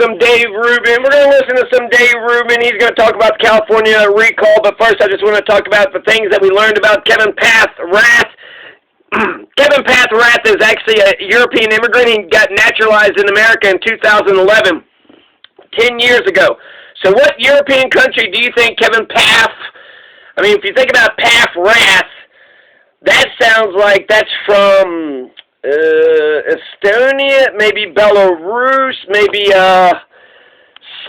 Some Dave Ruben. We're going to listen to some Dave Ruben. He's going to talk about the California recall, but first I just want to talk about the things that we learned about Kevin Pathrath. Kevin Pathrath is actually a European immigrant. He got naturalized in America in 2011, 10 years ago. So what European country do you think Kevin if you think about Pathrath, that sounds like that's from Estonia, maybe Belarus, maybe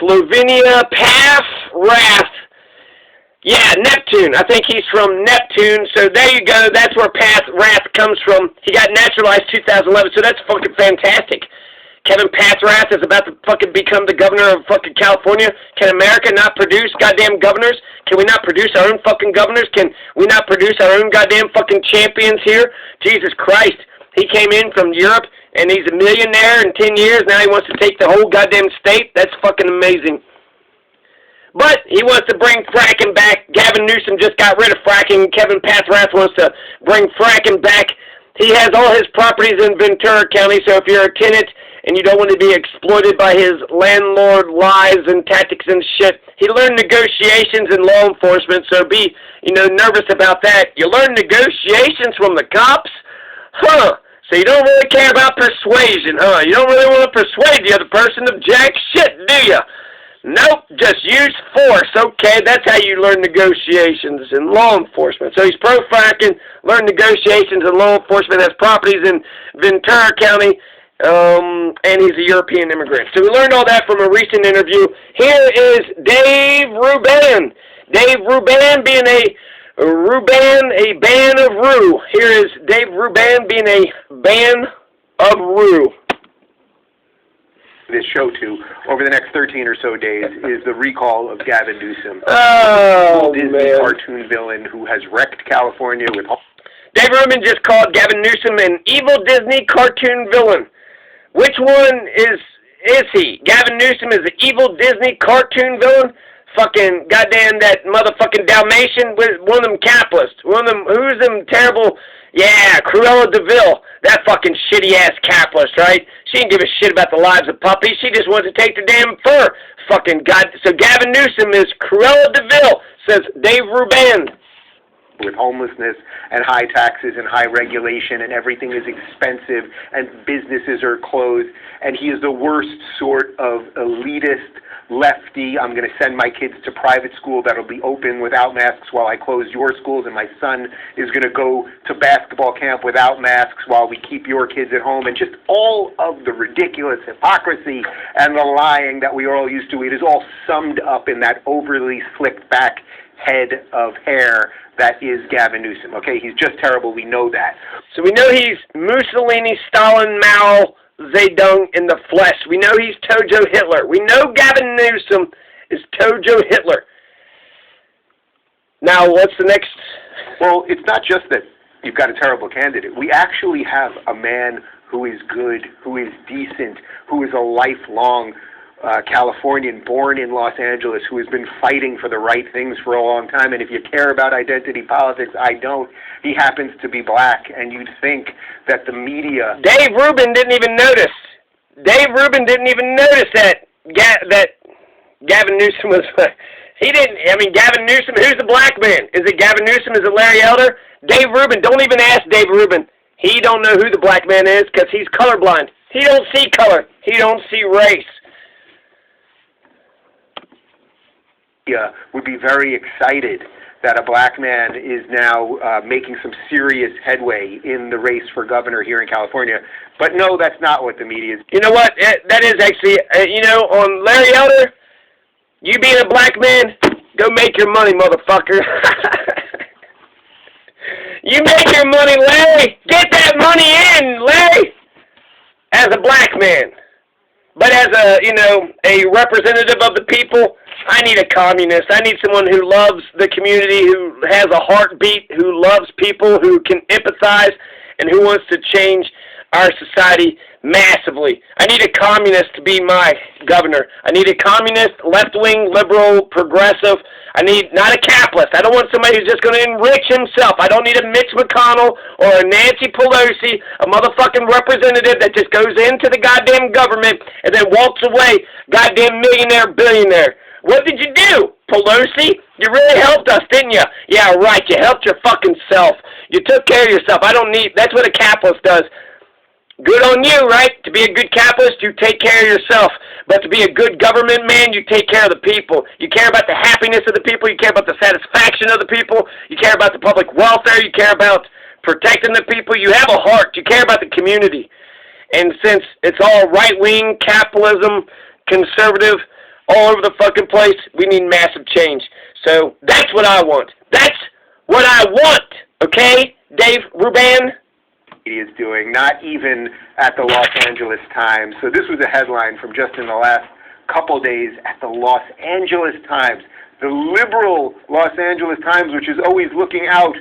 Slovenia. Pathrath. Yeah, Neptune. I think he's from Neptune. So there you go. That's where Pathrath comes from. He got naturalized 2011, so that's fucking fantastic. Kevin Pathrath is about to fucking become the governor of fucking California. Can America not produce goddamn governors? Can we not produce our own fucking governors? Can we not produce our own goddamn fucking champions here? Jesus Christ. He came in from Europe, and he's a millionaire in 10 years. Now he wants to take the whole goddamn state. That's fucking amazing. But he wants to bring fracking back. Gavin Newsom just got rid of fracking. Kevin Pathrath wants to bring fracking back. He has all his properties in Ventura County, so if you're a tenant and you don't want to be exploited by his landlord lies and tactics and shit, he learned negotiations in law enforcement, so be, nervous about that. You learn negotiations from the cops? Huh. So you don't really care about persuasion, huh? You don't really want to persuade the other person of jack shit, do you? Nope, just use force. Okay, that's how you learn negotiations in law enforcement. So he's pro-fracking, learned negotiations in law enforcement, has properties in Ventura County, and he's a European immigrant. So we learned all that from a recent interview. Here is Dave Ruben. Dave Ruben being a ban of Rue. Here is Dave Ruben being a ban of Rue. This show to over the next 13 or so days is the recall of Gavin Newsom, oh, Disney man. Cartoon villain who has wrecked California with. Dave Ruben just called Gavin Newsom an evil Disney cartoon villain. Which one is he? Gavin Newsom is an evil Disney cartoon villain? Fucking goddamn that motherfucking Dalmatian, one of them capitalists, one of them, who's them terrible, yeah, Cruella de Vil, that fucking shitty-ass capitalist, right? She didn't give a shit about the lives of puppies, she just wants to take the damn fur, fucking god, so Gavin Newsom is Cruella de Vil, says Dave Ruben. With homelessness and high taxes and high regulation and everything is expensive and businesses are closed, and he is the worst sort of elitist lefty. I'm going to send my kids to private school that'll be open without masks while I close your schools, and my son is going to go to basketball camp without masks while we keep your kids at home, and just all of the ridiculous hypocrisy and the lying that we are all used to. It is all summed up in that overly slicked back head of hair that is Gavin Newsom. Okay, he's just terrible. We know that. So we know he's Mussolini, Stalin, Mao Zedong in the flesh. We know he's Tojo Hitler. We know Gavin Newsom is Tojo Hitler. Now, what's the next? Well, it's not just that you've got a terrible candidate. We actually have a man who is good, who is decent, who is a lifelong Californian born in Los Angeles who has been fighting for the right things for a long time. And if you care about identity politics, I don't. He happens to be black, and you'd think that the media... Dave Ruben didn't even notice. Dave Ruben didn't even notice that Gavin Newsom was... He didn't... Gavin Newsom, who's the black man? Is it Gavin Newsom? Is it Larry Elder? Dave Ruben, don't even ask Dave Ruben. He don't know who the black man is because he's colorblind. He don't see color. He don't see race. Would be very excited that a black man is now making some serious headway in the race for governor here in California. But no, that's not what the media is. You know what? That is actually, on Larry Elder, you being a black man, go make your money, motherfucker. You make your money, Larry. Get that money in, Larry, as a black man. But as a representative of the people, I need a communist. I need someone who loves the community, who has a heartbeat, who loves people, who can empathize, and who wants to change our society massively. I need a communist to be my governor. I need a communist, left-wing, liberal, progressive. I need not a capitalist. I don't want somebody who's just going to enrich himself. I don't need a Mitch McConnell or a Nancy Pelosi, a motherfucking representative that just goes into the goddamn government and then walks away, goddamn millionaire, billionaire. What did you do, Pelosi? You really helped us, didn't you? Yeah, right. You helped your fucking self. You took care of yourself. I don't need... That's what a capitalist does. Good on you, right? To be a good capitalist, you take care of yourself. But to be a good government man, you take care of the people. You care about the happiness of the people. You care about the satisfaction of the people. You care about the public welfare. You care about protecting the people. You have a heart. You care about the community. And since it's all right-wing, capitalism, conservative, all over the fucking place, we need massive change. So that's what I want. That's what I want, okay, Dave Ruben? He is doing, not even at the Los Angeles Times. So this was a headline from just in the last couple days at the Los Angeles Times. The liberal Los Angeles Times, which is always looking out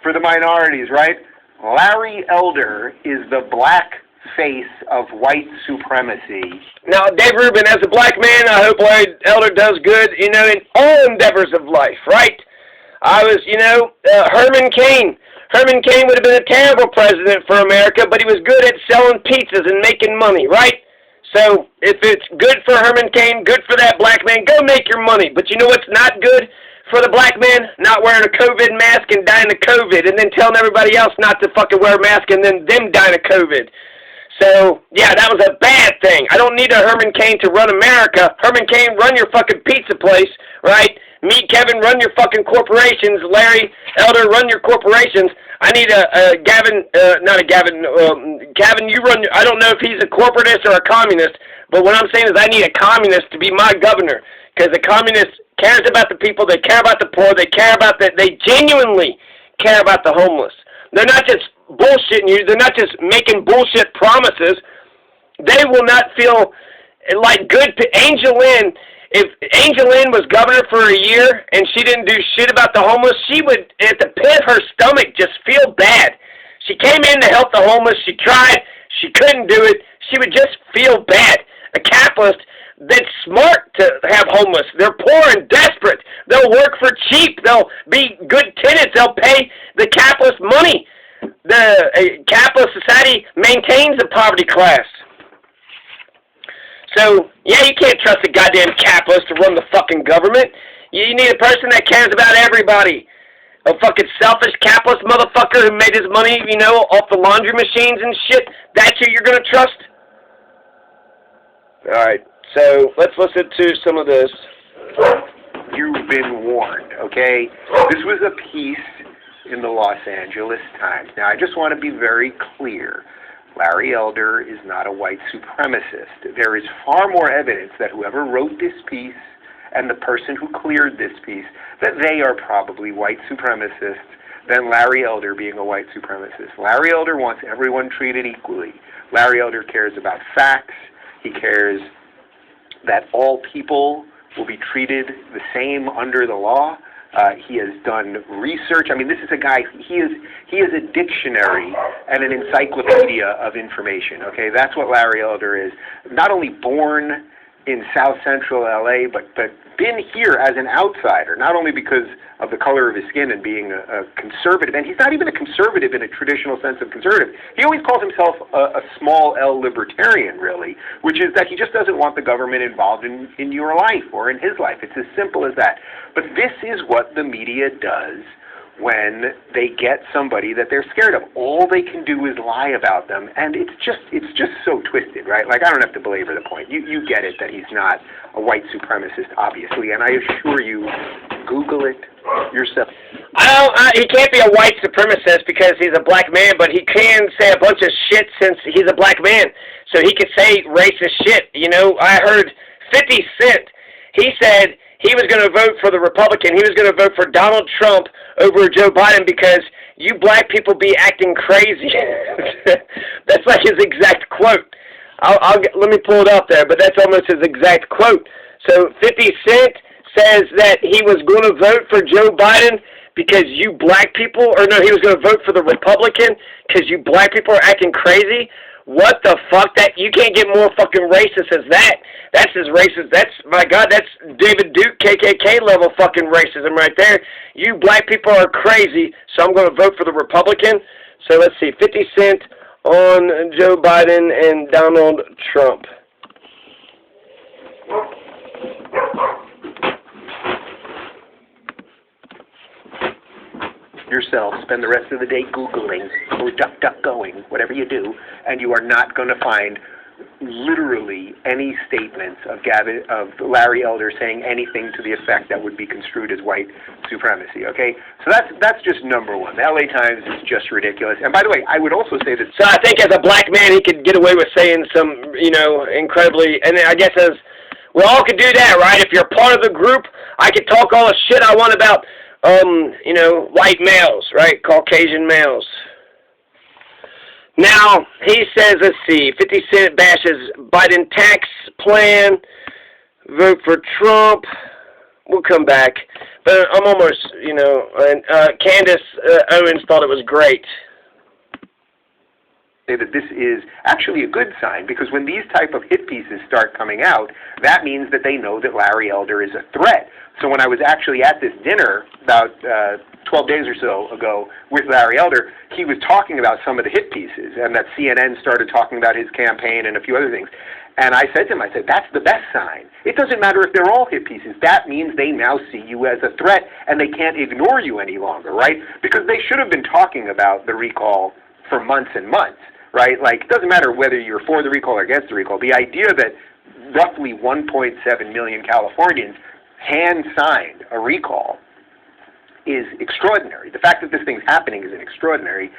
for the minorities, right? Larry Elder is the black face of white supremacy. Now, Dave Ruben, as a black man, I hope Larry Elder does good, in all endeavors of life, right? I was, Herman Cain. Herman Cain would have been a terrible president for America, but he was good at selling pizzas and making money, right? So, if it's good for Herman Cain, good for that black man, go make your money. But you know what's not good for the black man? Not wearing a COVID mask and dying of COVID, and then telling everybody else not to fucking wear a mask and then them dying of COVID. So, yeah, that was a bad thing. I don't need a Herman Cain to run America. Herman Cain, run your fucking pizza place, right? Meet Kevin, run your fucking corporations. Larry Elder, run your corporations. I need Gavin, Gavin, you run, I don't know if he's a corporatist or a communist, but what I'm saying is I need a communist to be my governor, because the communist cares about the people, they care about the poor, they genuinely care about the homeless. They're not just bullshitting you. They're not just making bullshit promises. They will not feel like good. Angel Lynn, if Angel Lynn was governor for a year and she didn't do shit about the homeless, she would, at the pit of her stomach, just feel bad. She came in to help the homeless. She tried. She couldn't do it. She would just feel bad. A capitalist that's smart to have homeless. They're poor and desperate. They'll work for cheap. They'll be good tenants. They'll pay the capitalist money. The capitalist society maintains the poverty class. So, yeah, you can't trust a goddamn capitalist to run the fucking government. You need a person that cares about everybody. A fucking selfish capitalist motherfucker who made his money, off the laundry machines and shit. That's who you're going to trust? All right. So, let's listen to some of this. You've been warned, okay? This was a piece in the Los Angeles Times. Now, I just want to be very clear. Larry Elder is not a white supremacist. There is far more evidence that whoever wrote this piece and the person who cleared this piece, that they are probably white supremacists than Larry Elder being a white supremacist. Larry Elder wants everyone treated equally. Larry Elder cares about facts. He cares that all people will be treated the same under the law. He has done research. I mean, this is a guy, he is a dictionary and an encyclopedia of information, okay? That's what Larry Elder is. Not only born in South Central LA, but been here as an outsider, not only because of the color of his skin and being a conservative, and he's not even a conservative in a traditional sense of conservative. He always calls himself a small L libertarian, really, which is that he just doesn't want the government involved in your life or in his life. It's as simple as that. But this is what the media does when they get somebody that they're scared of. All they can do is lie about them, and it's just so twisted, right? Like, I don't have to belabor the point. You get it that he's not a white supremacist, obviously, and I assure you, Google it yourself. He can't be a white supremacist because he's a black man, but he can say a bunch of shit since he's a black man. So he could say racist shit. I heard 50 Cent, he said he was going to vote for the Republican. He was going to vote for Donald Trump over Joe Biden because you black people be acting crazy. That's like his exact quote. Let me pull it up there, but that's almost his exact quote. So 50 Cent says that he was going to vote for Joe Biden because you black people, or no, he was going to vote for the Republican because you black people are acting crazy. What the fuck? That you can't get more fucking racist as that. That's as racist. That's, my God, that's David Duke KKK level fucking racism right there. You black people are crazy, so I'm going to vote for the Republican. So let's see, 50 Cent on Joe Biden and Donald Trump. Yourself, spend the rest of the day Googling or DuckDuckGoing, whatever you do, and you are not going to find literally any statements of Larry Elder saying anything to the effect that would be construed as white supremacy, okay? So that's just number one. The LA Times is just ridiculous. And by the way, I would also say that... So I think as a black man, he could get away with saying some, you know, incredibly... And I guess as... We all could do that, right? If you're part of the group, I could talk all the shit I want about... you know, white males, right? Caucasian males. Now, he says, let's see, 50 Cent bashes Biden tax plan, vote for Trump. We'll come back. But I'm almost, you know, and Candace Owens thought it was great. Say that this is actually a good sign, because when these type of hit pieces start coming out, that means that they know that Larry Elder is a threat. So when I was actually at this dinner about 12 days or so ago with Larry Elder, he was talking about some of the hit pieces, and that CNN started talking about his campaign and a few other things. And I said to him, I said, that's the best sign. It doesn't matter if they're all hit pieces. That means they now see you as a threat, and they can't ignore you any longer, right? Because they should have been talking about the recall for months and months, right? Like, it doesn't matter whether you're for the recall or against the recall. The idea that roughly 1.7 million Californians hand-signed a recall is extraordinary. The fact that this thing's happening is an extraordinary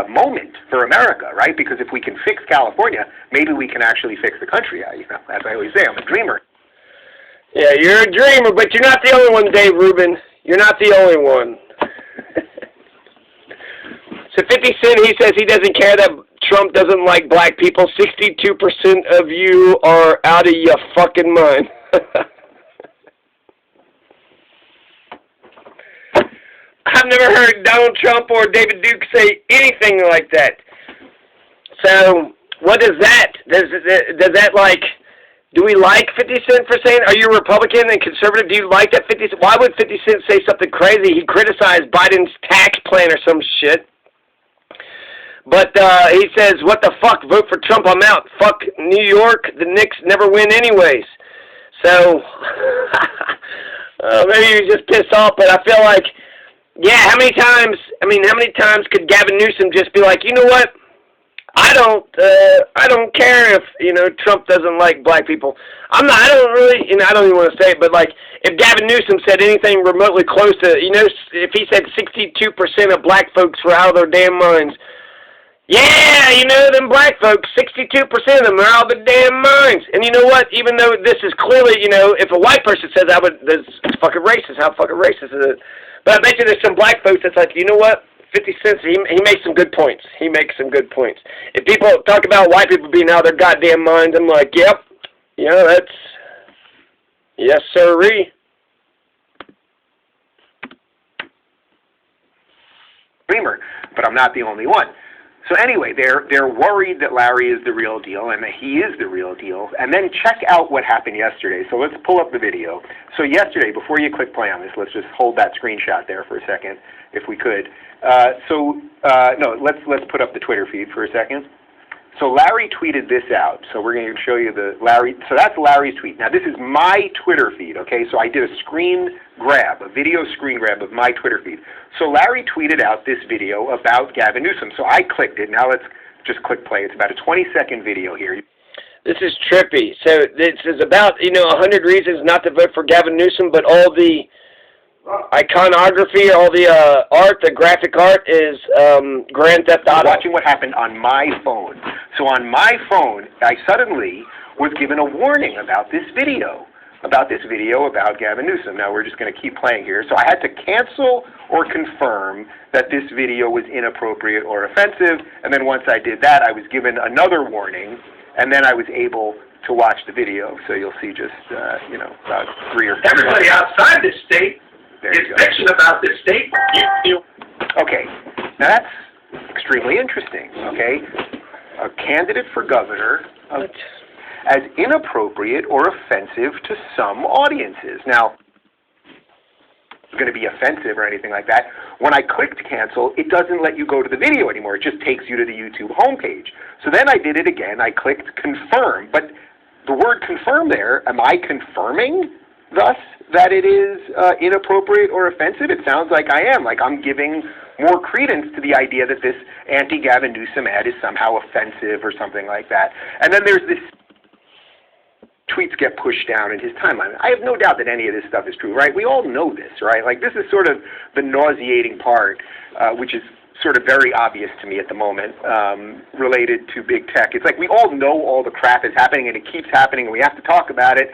moment for America, right? Because if we can fix California, maybe we can actually fix the country. You know, as I always say, I'm a dreamer. Yeah, you're a dreamer, but you're not the only one, Dave Ruben. You're not the only one. So 50 Cent, he says he doesn't care that Trump doesn't like black people. 62% of you are out of your fucking mind. I've never heard Donald Trump or David Duke say anything like that. So, what does that, does that like, do we like 50 Cent for saying, are you a Republican and conservative? Do you like that 50 Cent? Why would 50 Cent say something crazy? He criticized Biden's tax plan or some shit. But he says, what the fuck, vote for Trump, I'm out. Fuck New York, the Knicks never win anyways. So, maybe he was just pissed off, but I feel like, yeah, how many times could Gavin Newsom just be like, you know what? I don't care if, you know, Trump doesn't like black people. I don't really, you know, I don't even want to say it, but like, if Gavin Newsom said anything remotely close to, you know, if he said 62% of black folks were out of their damn minds, yeah, you know, them black folks, 62% of them are out of their damn minds. And you know what? Even though this is clearly, you know, if a white person says it's fucking racist, how fucking racist is it? But I bet you there's some black folks that's like, you know what? 50 Cent, he makes some good points. He makes some good points. If people talk about white people being out of their goddamn minds, I'm like, yep, you know, that's, yes, sirree. Dreamer, but I'm not the only one. So anyway, they're worried that Larry is the real deal and that he is the real deal. And then check out what happened yesterday. So let's pull up the video. So yesterday, before you click play on this, let's just hold that screenshot there for a second, if we could. No, let's put up the Twitter feed for a second. So Larry tweeted this out. So we're going to show you so that's Larry's tweet. Now this is my Twitter feed, okay? So I did a video screen grab of my Twitter feed. So Larry tweeted out this video about Gavin Newsom. So I clicked it. Now let's just click play. It's about a 20-second video here. This is trippy. So this is about, you know, 100 reasons not to vote for Gavin Newsom, but all the iconography, all the art, the graphic art is Grand Theft Auto. Watching what happened on my phone. So on my phone, I suddenly was given a warning about this video about Gavin Newsom. Now we're just going to keep playing here. So I had to cancel or confirm that this video was inappropriate or offensive, and then once I did that, I was given another warning, and then I was able to watch the video. So you'll see just, you know, about 3 or 4 Everybody outside this state is bitching about this state. Okay, now that's extremely interesting, okay? a candidate for governor as inappropriate or offensive to some audiences. Now, it's going to be offensive or anything like that. When I clicked cancel, it doesn't let you go to the video anymore. It just takes you to the YouTube homepage. So then I did it again. I clicked confirm. But the word confirm there, am I confirming thus that it is inappropriate or offensive? It sounds like I am. Like I'm giving more credence to the idea that this anti-Gavin Newsom ad is somehow offensive or something like that. And then there's this tweets get pushed down in his timeline. I have no doubt that any of this stuff is true, right? We all know this, right? Like this is sort of the nauseating part, which is sort of very obvious to me at the moment, related to big tech. It's like we all know all the crap is happening and it keeps happening and we have to talk about it,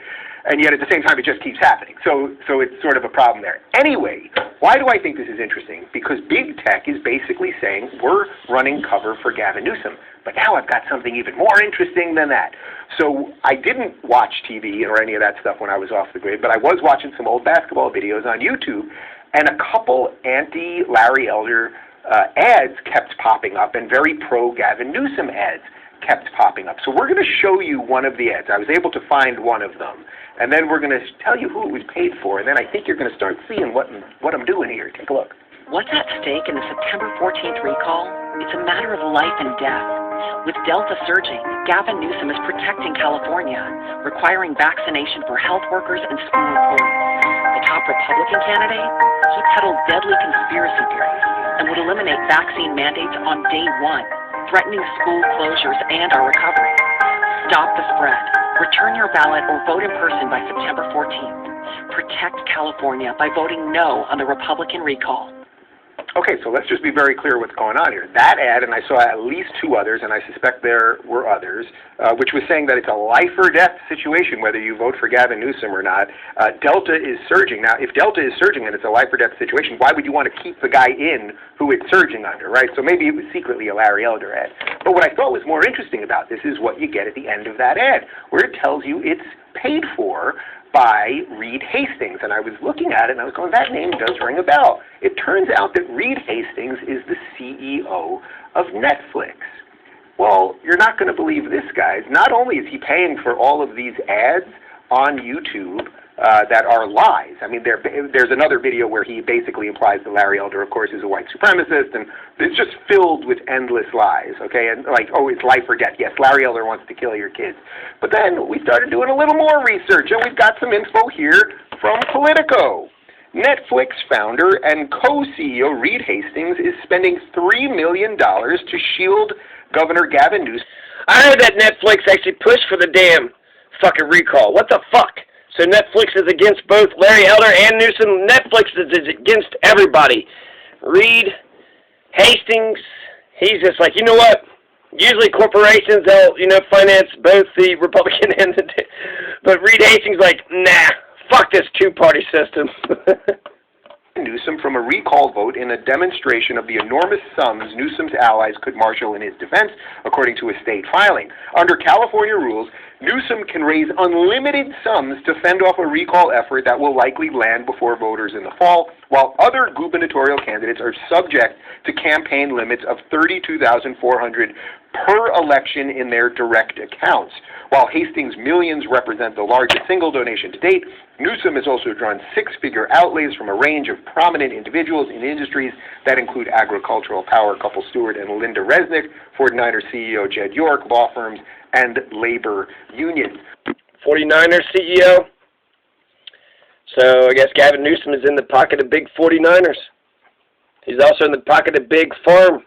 and yet at the same time it just keeps happening. So it's sort of a problem there. Anyway, why do I think this is interesting? Because big tech is basically saying we're running cover for Gavin Newsom. But now I've got something even more interesting than that. So I didn't watch TV or any of that stuff when I was off the grid, but I was watching some old basketball videos on YouTube, and a couple anti-Larry Elder ads kept popping up, and very pro-Gavin Newsom ads kept popping up. So we're going to show you one of the ads. I was able to find one of them, and then we're going to tell you who it was paid for, and then I think you're going to start seeing what I'm doing here. Take a look. What's at stake in the September 14th recall? It's a matter of life and death. With Delta surging, Gavin Newsom is protecting California, requiring vaccination for health workers and school employees. The top Republican candidate? He peddled deadly conspiracy theories and would eliminate vaccine mandates on day one, threatening school closures and our recovery. Stop the spread. Return your ballot or vote in person by September 14th. Protect California by voting no on the Republican recall. Okay, so let's just be very clear what's going on here. That ad, and I saw at least two others, and I suspect there were others, which was saying that it's a life or death situation whether you vote for Gavin Newsom or not. Delta is surging. Now, if Delta is surging and it's a life or death situation, why would you want to keep the guy in who it's surging under, right? So maybe it was secretly a Larry Elder ad. But what I thought was more interesting about this is what you get at the end of that ad, where it tells you it's paid for by Reed Hastings. And I was looking at it and I was going, that name does ring a bell. It turns out that Reed Hastings is the CEO of Netflix. Well, you're not going to believe this, guys. Not only is he paying for all of these ads on YouTube that are lies. I mean, there's another video where he basically implies that Larry Elder, of course, is a white supremacist, and it's just filled with endless lies, okay? And like, oh, it's life or death. Yes, Larry Elder wants to kill your kids. But then we started doing a little more research, and we've got some info here from Politico. Netflix founder and co-CEO Reed Hastings is spending $3 million to shield Governor Gavin Newsom. I heard that Netflix actually pushed for the damn fucking recall. What the fuck? So Netflix is against both Larry Elder and Newsom. Netflix is against everybody. Reed Hastings, he's just like, you know what? Usually corporations, they'll, finance both the Republican and the... But Reed Hastings like, nah, fuck this two-party system. Newsom from a recall vote in a demonstration of the enormous sums Newsom's allies could marshal in his defense, according to a state filing. Under California rules, Newsom can raise unlimited sums to fend off a recall effort that will likely land before voters in the fall, while other gubernatorial candidates are subject to campaign limits of $32,400 per election in their direct accounts. While Hastings' millions represent the largest single donation to date, Newsom has also drawn six-figure outlays from a range of prominent individuals in industries that include agricultural power couple Stewart and Linda Resnick, 49ers CEO Jed York, law firms, and labor unions. 49ers CEO. So I guess Gavin Newsom is in the pocket of big 49ers. He's also in the pocket of big farm,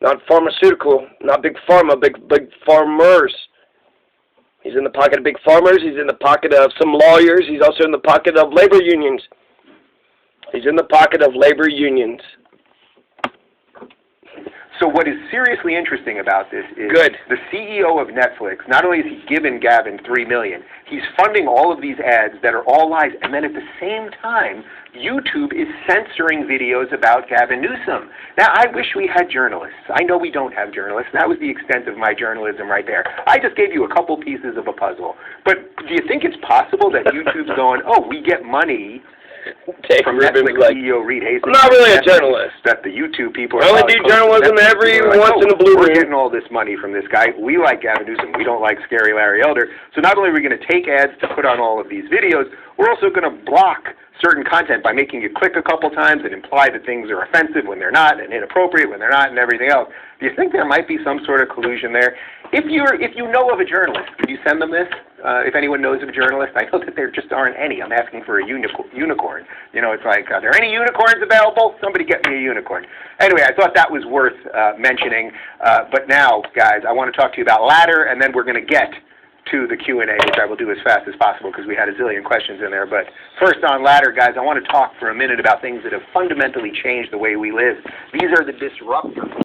not pharmaceutical, not big pharma, big farmers. He's in the pocket of big farmers. He's in the pocket of some lawyers. He's also in the pocket of labor unions. He's in the pocket of labor unions. So what is seriously interesting about this is Good. The CEO of Netflix, not only has he given Gavin $3 million, he's funding all of these ads that are all lies, and then at the same time, YouTube is censoring videos about Gavin Newsom. Now, I wish we had journalists. I know we don't have journalists. That was the extent of my journalism right there. I just gave you a couple pieces of a puzzle. But do you think it's possible that YouTube's going, oh, we get money Dave from Ruben Netflix was like, CEO Reed Hastings. I'm not really a journalist. That the YouTube people are I only probably do posting journalism Netflix every people are like, once in a blue we're moon. getting all this money from this guy. We like Gavin Newsom. We don't like Scary Larry Elder. So not only are we going to take ads to put on all of these videos, we're also going to block certain content by making you click a couple times and imply that things are offensive when they're not and inappropriate when they're not and everything else. Do you think there might be some sort of collusion there? If you know of a journalist, could you send them this? If anyone knows of a journalist, I know that there just aren't any. I'm asking for a unicorn. You know, it's like, are there any unicorns available? Somebody get me a unicorn. Anyway, I thought that was worth mentioning. But now, guys, I want to talk to you about Ladder, and then we're going to get to the Q&A, which I will do as fast as possible because we had a zillion questions in there. But first on Ladder, guys, I want to talk for a minute about things that have fundamentally changed the way we live. These are the disruptors.